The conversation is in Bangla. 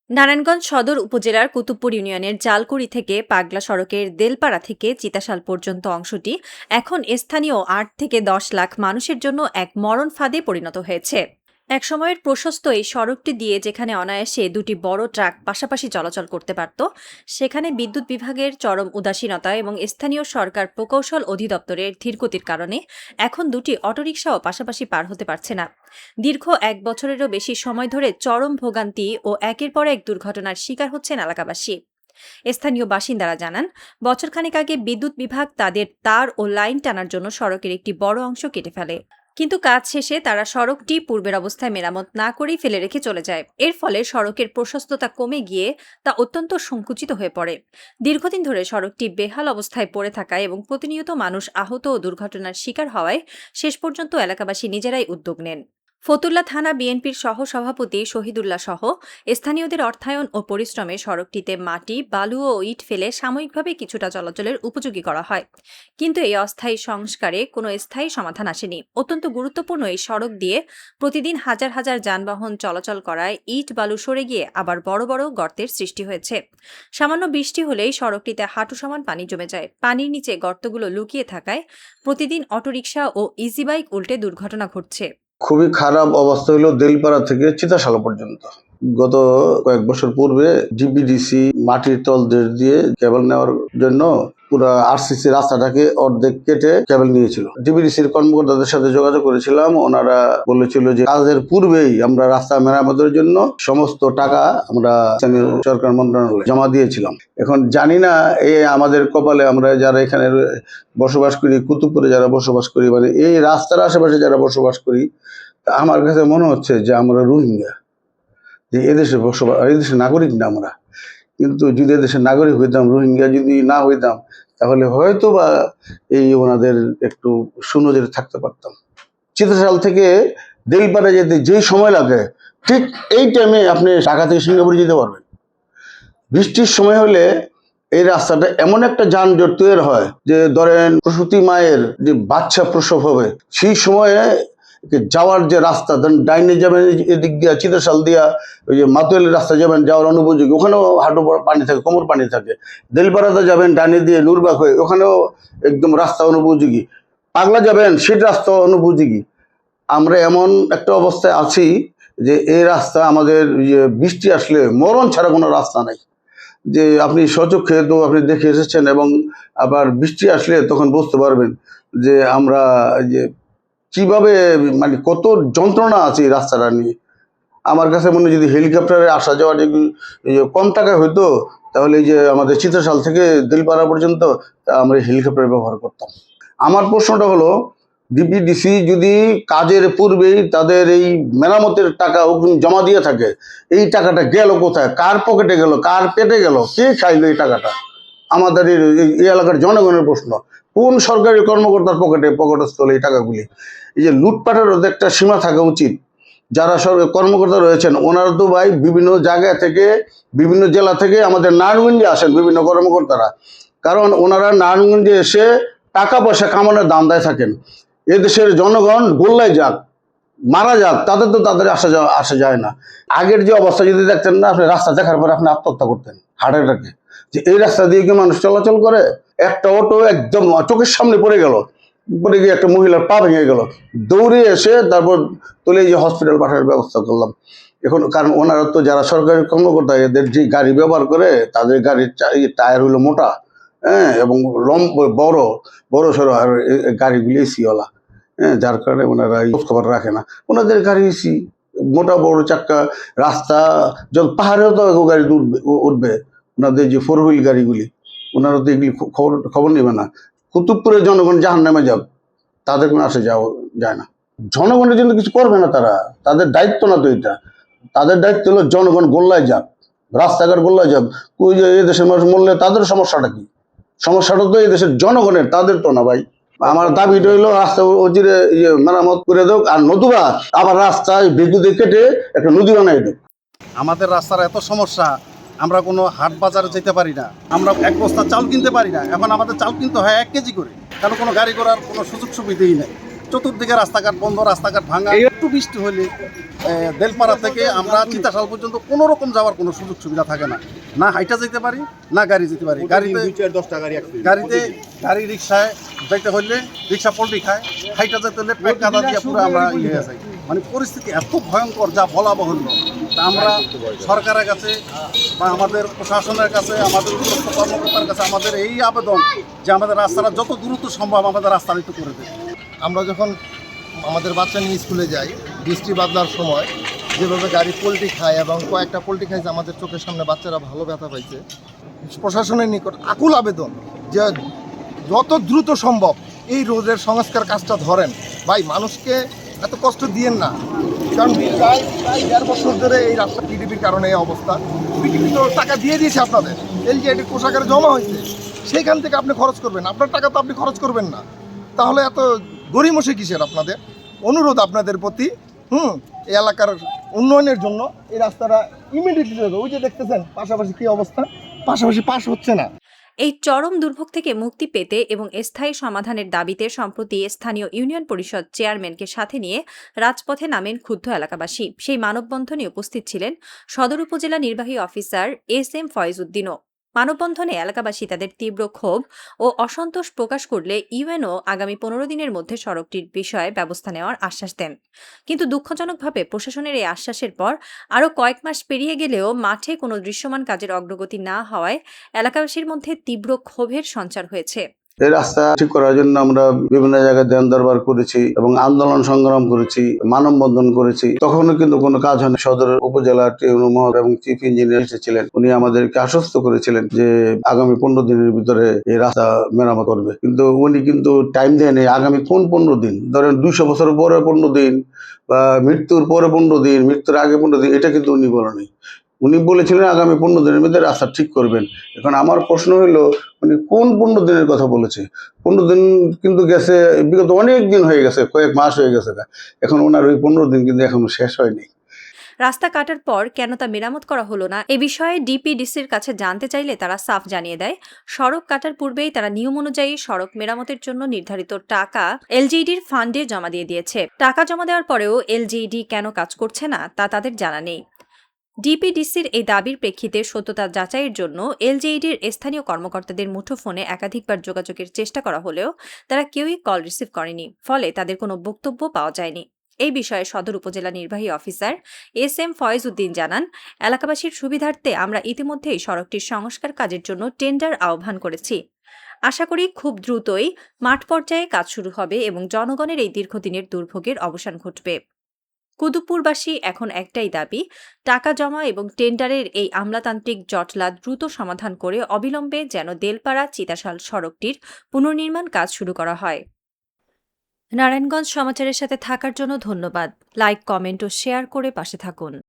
নারায়ণগঞ্জ সদর উপজেলার কুতুবপুর ইউনিয়নের জালকুড়ি থেকে পাগলা সড়কের দেলপাড়া থেকে চিতাশাল পর্যন্ত অংশটি এখন স্থানীয় ৮ থেকে ১০ লাখ মানুষের জন্য এক মরণ ফাঁদে পরিণত হয়েছে। একসময়ের প্রশস্ত এই সড়কটি দিয়ে যেখানে অনায়াসে দুটি বড় ট্রাক পাশাপাশি চলাচল করতে পারত, সেখানে বিদ্যুৎ বিভাগের চরম উদাসীনতা এবং স্থানীয় সরকার প্রকৌশল অধিদপ্তরের ধীরগতির কারণে এখন দুটি অটোরিকশাও পাশাপাশি পার হতে পারছে না। দীর্ঘ ১ বছরেরও বেশি সময় ধরে চরম ভোগান্তি ও একের পর এক দুর্ঘটনার শিকার হচ্ছেন এলাকাবাসী। স্থানীয় বাসিন্দারা জানান, বছরখানেক আগে বিদ্যুৎ বিভাগ তাদের তার ও লাইন টানার জন্য সড়কের একটি বড় অংশ কেটে ফেলে, কিন্তু কাজ শেষে তারা সড়কটি পূর্বের অবস্থায় মেরামত না করেই ফেলে রেখে চলে যায়। এর ফলে সড়কের প্রশস্ততা কমে গিয়ে তা অত্যন্ত সংকুচিত হয়ে পড়ে। দীর্ঘদিন ধরে সড়কটি বেহাল অবস্থায় পড়ে থাকায় এবং প্রতিনিয়ত মানুষ আহত ও দুর্ঘটনার শিকার হওয়ায় শেষ পর্যন্ত এলাকাবাসী নিজেরাই উদ্যোগ নেন। ফতুল্লা থানা বিএনপির সহ-সভাপতি শহীদুল্লাহ সহ স্থানীয়দের অর্থায়ন ও পরিশ্রমে সড়কটিতে মাটি, বালু ও ইট ফেলে সাময়িকভাবে কিছুটা চলাচলের উপযোগী করা হয়, কিন্তু এই অস্থায়ী সংস্কারে কোনো স্থায়ী সমাধান আসেনি। অত্যন্ত গুরুত্বপূর্ণ এই সড়ক দিয়ে প্রতিদিন হাজার হাজার যানবাহন চলাচল করায় ইট বালু সরে গিয়ে আবার বড় বড় গর্তের সৃষ্টি হয়েছে। সামান্য বৃষ্টি হলেই সড়কটিতে হাঁটু সমান পানি জমে যায়। পানির নিচে গর্তগুলো লুকিয়ে থাকায় প্রতিদিন অটোরিকশা ও ইজি বাইক উল্টে দুর্ঘটনা ঘটছে। খুবই খারাপ অবস্থা হলো দেলপাড়া থেকে চিতাশালা পর্যন্ত। গত কয়েক বছর পূর্বে জিপিডিসি মাটির তল দেশ দিয়ে কেবল নেওয়ার জন্য পুরো আরসিসি রাস্তাটাকে অর্ধেক কেটে কেবল নিয়েছিল। জিপিডিসির কর্মকর্তাদের সাথে যোগাযোগ করেছিলাম, ওনারা বলেছিল যে কাজের পূর্বেই আমরা রাস্তা মেরামতের জন্য সমস্ত টাকা আমরা স্থানীয় সরকার মন্ত্রণালয়ে জমা দিয়েছিলাম। এখন জানি না আমাদের কপালে, আমরা যারা এখানে বসবাস করি, কুতুবপুরে যারা বসবাস করি, মানে এই রাস্তার আশেপাশে যারা বসবাস করি, আমার কাছে মনে হচ্ছে যে আমরা রোহিঙ্গা, যে এদেশে বসবাস, এদেশের নাগরিক না আমরা। কিন্তু যদি এদেশের নাগরিক হইতাম, রোহিঙ্গা যদি না হইতাম, তাহলে হয়তো বা ওনাদের একটু সুনজরে থাকতে পারতাম। চিতাশাল থেকে দেলপাড়া যেতে যেই সময় লাগে, ঠিক এই টাইমে আপনি ঢাকা থেকে সিঙ্গাপুরে যেতে পারবেন। বৃষ্টির সময় হলে এই রাস্তাটা এমন একটা যানজট তৈরি হয় যে ধরেন প্রসূতি মায়ের যে বাচ্চা প্রসব হবে, সেই সময়ে যাওয়ার যে রাস্তা, ধরেন ডাইনে যাবেন এদিক দিয়া চিতাশাল দিয়া ওই যে মাতুয়ালের রাস্তা যাবেন, যাওয়ার অনুপযোগী, ওখানেও হাঁটু পানি থাকে, কোমর পানি থাকে। দেলপাড়াতে যাবেন ডাইনে দিয়ে নুরবাগ হয়ে, ওখানেও একদম রাস্তা অনুপযোগী। পাগলা যাবেন সেটা রাস্তা অনুপযোগী। আমরা এমন একটা অবস্থায় আছি যে এই রাস্তা আমাদের বৃষ্টি আসলে মরণ ছাড়া কোনো রাস্তা নাই। যে আপনি স্বচক্ষে তো আপনি দেখে এসেছেন, এবং আবার বৃষ্টি আসলে তখন বুঝতে পারবেন যে আমরা যে কিভাবে, মানে কত যন্ত্রণা আছে এই রাস্তাটা নিয়ে। আমার কাছে মনে হয় যদি হেলিকপ্টারে আসা যাওয়া কম টাকায় হইতো, তাহলে এই যে আমাদের চিতাশাল থেকে দেলপাড়া পর্যন্ত আমরা হেলিকপ্টার ব্যবহার করতাম। আমার প্রশ্নটা হলো, ডিপিডিসি যদি কাজের পূর্বেই তাদের এই মেরামতের টাকা জমা দিয়ে থাকে, এই টাকাটা গেল কোথায়? কার পকেটে গেল? কার পেটে গেল? কে খাইলো এই টাকাটা? আমাদের এই এলাকার জনগণের প্রশ্ন। কোন সরকারি কর্মকর্তার পকেটস্থলে এই টাকাগুলি? এই যে লুটপাটেরও একটা সীমা থাকা উচিত। যারা সরকারি কর্মকর্তা রয়েছেন, ওনারা তো ভাই বিভিন্ন জায়গা থেকে, বিভিন্ন জেলা থেকে আমাদের নারায়ণগঞ্জে আসেন বিভিন্ন কর্মকর্তারা, কারণ ওনারা নারায়ণগঞ্জে এসে টাকা পয়সা কামানোর দান্দায় থাকেন। এদেশের জনগণ গোল্লায় যাক, মারা যাক, তাদের আসা যায় না। আগের যে অবস্থা যদি দেখতেন না, আপনি রাস্তা দেখার পরে আপনি আত্মহত্যা করতেন হার্ট অ্যাটাকে। যে এই রাস্তা দিয়ে কি মানুষ চলাচল করে? একটা অটো একদম চোখের সামনে পড়ে গেল, পড়ে গিয়ে একটা মহিলার পা ভেঙে গেল, দৌড়ে এসে তারপর তুলে যে হসপিটাল পাঠানোর ব্যবস্থা করলাম। এখন কারণ ওনারা তো যারা সরকারি কর্মকর্তা, এদের যে গাড়ি ব্যবহার করে, তাদের গাড়ির টায়ার হলো মোটা, হ্যাঁ, এবং বড় বড় সড়ো, আর গাড়িগুলি এসিওয়ালা, হ্যাঁ, যার কারণে ওনারা খবর রাখে না। ওনাদের গাড়ি এসি মোটা বড় চাক্কা, রাস্তা যখন পাহাড়েও তো গাড়ি উঠবে, ওনাদের যে 4 হুইল গাড়িগুলি, ওনারা তো এগুলি খবর নেবে না। কুতুবপুরের জনগণ জাহান্নামে যাক, তাদের কোনো আসে যাওয়া যায় না। জনগণের জন্য কিছু করবে না তারা, তাদের দায়িত্ব না তো এটা। তাদের দায়িত্ব হলো জনগণ গোল্লায় যাক, রাস্তাঘাট গোল্লায় যাক। ওই যে এদেশের মানুষ মরলে তাদের সমস্যাটা কি? সমস্যাটা তো এদেশের জনগণের, তাদের তো না ভাই। আমার দাবিটা হইলো রাস্তা অচিরে মেরামত করে দেখ, আর নতুবা আবার রাস্তায় বিদ্যুৎ কেটে একটা নদী বানাই দেখ। আমাদের রাস্তার এত সমস্যা, আমরা কোনো হাট বাজারে যেতে পারি না, আমরা এক বস্তা চাল কিনতে পারি না। এখন আমাদের চাল কিনতে হয় 1 কেজি করে, কারণ কোনো গাড়ি করার কোনো সুযোগ সুবিধাই নেই। চতুর্দিকে রাস্তাঘাট বন্ধ, রাস্তাঘাট ভাঙা। একটু বৃষ্টি হলে দেলপাড়া থেকে আমরা চিতাশাল পর্যন্ত কোনো রকম যাওয়ার কোনো সুযোগ সুবিধা থাকে না, না হাইটা যেতে পারি না গাড়ি যেতে পারি। গাড়ি রিক্সায় যাইতে হলে রিক্সা পল্টি খায়, হাইটা যেতে হলে পেট কাদা দিয়ে পুরো আমরা হয়ে যাই। মানে পরিস্থিতি এত ভয়ঙ্কর যা বলা বাহুল্য। তা আমরা সরকারের কাছে বা আমাদের প্রশাসনের কাছে, আমাদের উচ্চস্থ কর্মকর্তার কাছে আমাদের এই আবেদন যে আমাদের রাস্তাটা যত দ্রুত সম্ভব আমাদের রাস্তাটা একটু করে দেবে। আমরা যখন আমাদের বাচ্চা নিয়ে স্কুলে যাই, বৃষ্টি বাদলার সময় যেভাবে গাড়ি পোল্টি খায় এবং কয়েকটা পোল্টি খাইছে, আমাদের চোখের সামনে বাচ্চারা ভালো ব্যথা পাইছে। প্রশাসনের নিকট আকুল আবেদন যে যত দ্রুত সম্ভব এই রোডের সংস্কার কাজটা ধরেন। ভাই, মানুষকে এত কষ্ট দিয়েন না, কারণ প্রায় 1.5 বছর ধরে এই রাস্তা পিডিপির কারণে এই অবস্থা। পিডিপি তো টাকা দিয়ে দিয়েছে আপনাদের, এলজিআইডির কোষাগারে জমা হয়েছে, সেইখান থেকে আপনি খরচ করবেন, আপনার টাকা তো আপনি খরচ করবেন না, তাহলে এত গড়িমসি কিসের? আপনাদের অনুরোধ আপনাদের প্রতি, এই এলাকার উন্নয়নের জন্য এই রাস্তাটা ইমিডিয়েটলি দেবে। ওই যে দেখতেছেন পাশাপাশি কি অবস্থা, পাশাপাশি পাশ হচ্ছে না। এই চরম দুর্ভোগ থেকে মুক্তি পেতে এবং স্থায়ী সমাধানের দাবিতে সম্প্রতি স্থানীয় ইউনিয়ন পরিষদ চেয়ারম্যানকে সাথে নিয়ে রাজপথে নামেন ক্ষুব্ধ এলাকাবাসী। সেই মানববন্ধনে উপস্থিত ছিলেন সদর উপজেলা নির্বাহী অফিসার এস.এম. ফয়েজ উদ্দিনও। মানববন্ধনে এলাকাবাসী তাদের তীব্র ক্ষোভ ও অসন্তোষ প্রকাশ করলে ইউএনও আগামী 15 দিনের মধ্যে সড়কটির বিষয়ে ব্যবস্থা নেওয়ার আশ্বাস দেন। কিন্তু দুঃখজনকভাবে প্রশাসনের এই আশ্বাসের পর আরও কয়েক মাস পেরিয়ে গেলেও মাঠে কোনো দৃশ্যমান কাজের অগ্রগতি না হওয়ায় এলাকাবাসীর মধ্যে তীব্র ক্ষোভের সঞ্চার হয়েছে। এই রাস্তা ঠিক করার জন্য আমরা বিভিন্ন জায়গায় দেন দরবার করেছি এবং আন্দোলন সংগ্রাম করেছি, মানববন্ধন করেছি, তখনও কিন্তু কোনো কাজ হয়নি। সদর উপজেলা এবং চিফ ইঞ্জিনিয়ার এসেছিলেন, উনি আমাদেরকে আশ্বস্ত করেছিলেন যে আগামী 15 দিনের ভিতরে এই রাস্তা মেরামত করবে, কিন্তু উনি কিন্তু টাইম দেয়নি। আগামী কোন 15 দিন? ধরেন 200 বছর পরে 15 দিন বা মৃত্যুর পরে 15 দিন, মৃত্যুর আগে 15 দিন, এটা কিন্তু উনি বলেনি। উনি বলেছিলেন আগামী 15 দিনের মধ্যে রাস্তা ঠিক করবেন। এখন আমার প্রশ্ন হলো, উনি কোন 15 দিনের কথা বলেছে? 15 দিন কিন্তু গেছে, বিগত অনেক দিন হয়ে গেছে, কয়েক মাস হয়ে গেছে। এখন ওনার ওই 15 দিন কিন্তু এখনো শেষ হয়নি। রাস্তা কাটার পর কেন তা মেরামত করা হলো না এ বিষয়ে ডিপিডিসির কাছে জানতে চাইলে তারা সাফ জানিয়ে দেয়, সড়ক কাটার পূর্বেই তারা নিয়ম অনুযায়ী সড়ক মেরামতের জন্য নির্ধারিত টাকা এলজিইডির ফান্ডে জমা দিয়ে দিয়েছে। টাকা জমা দেওয়ার পরেও এলজিইডি কেন কাজ করছে না তা তাদের জানা নেই। ডিপিডিসির এই দাবির প্রেক্ষিতে সত্যতা যাচাইয়ের জন্য এলজিইডির স্থানীয় কর্মকর্তাদের মুঠোফোনে একাধিকবার যোগাযোগের চেষ্টা করা হলেও তারা কেউই কল রিসিভ করেনি, ফলে তাদের কোনো বক্তব্য পাওয়া যায়নি। এই বিষয়ে সদর উপজেলা নির্বাহী অফিসার এস.এম. ফয়েজ উদ্দিন জানান, এলাকাবাসীর সুবিধার্থে আমরা ইতিমধ্যেই সড়কটির সংস্কার কাজের জন্য টেন্ডার আহ্বান করেছি। আশা করি খুব দ্রুতই মাঠ পর্যায়ে কাজ শুরু হবে এবং জনগণের এই দীর্ঘদিনের দুর্ভোগের অবসান ঘটবে। কুতুবপুরবাসী এখন একটাই দাবি, টাকা জমা এবং টেন্ডারের এই আমলাতান্ত্রিক জটলা দ্রুত সমাধান করে অবিলম্বে যেন দেলপাড়া চিতাশাল সড়কটির পুনর্নির্মাণ কাজ শুরু করা হয়। নারায়ণগঞ্জ সমাচারের সাথে থাকার জন্য ধন্যবাদ। লাইক, কমেন্ট ও শেয়ার করে পাশে থাকুন।